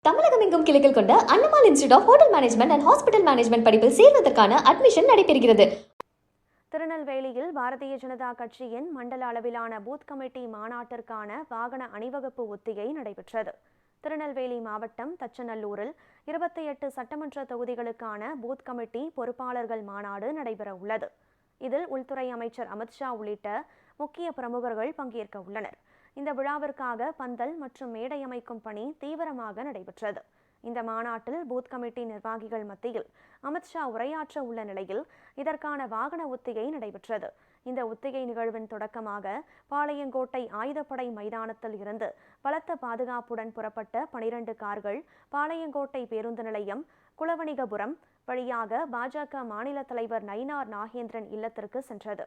தமிழகம் எங்கும் கிளைகள் கொண்ட Annamalai institute of hotel management and hospital management படிப்பில் சேர்வதற்கான அட்மிஷன் நடைபெறுகிறது. திருநெல்வேலியில் பாரதிய ஜனதா கட்சியின் மண்டல அளவிலான பூத் கமிட்டி மாநாட்டிற்கான வாகன அணிவகுப்பு ஒத்திகை நடைபெற்றது. திருநெல்வேலி மாவட்டம் தச்சநல்லூரில் 28 சட்டமன்ற தொகுதிகளுக்கான பூத் கமிட்டி பொறுப்பாளர்கள் மாநாடு நடைபெற உள்ளது. இதில் உள்துறை அமைச்சர் அமித்ஷா உள்ளிட்ட முக்கிய பிரமுகர்கள் பங்கேற்க உள்ளனர். இந்த விழாவிற்காக பந்தல் மற்றும் மேடை அமைக்கும் பணி தீவிரமாக நடைபெற்றது. இந்த மாநாட்டில் பூத் கமிட்டி நிர்வாகிகள் மத்தியில் அமித்ஷா உரையாற்ற உள்ள நிலையில் இதற்கான வாகன ஒத்திகை நடைபெற்றது. இந்த ஒத்திகை நிகழ்வின் தொடக்கமாக பாளையங்கோட்டை ஆயுதப்படை மைதானத்தில் இருந்து பலத்த பாதுகாப்புடன் புறப்பட்ட 12 கார்கள் பாளையங்கோட்டை பேருந்து நிலையம், குலவணிகபுரம் வழியாக பாஜக மாநில தலைவர் நயினார் நாகேந்திரன் இல்லத்திற்கு சென்றது.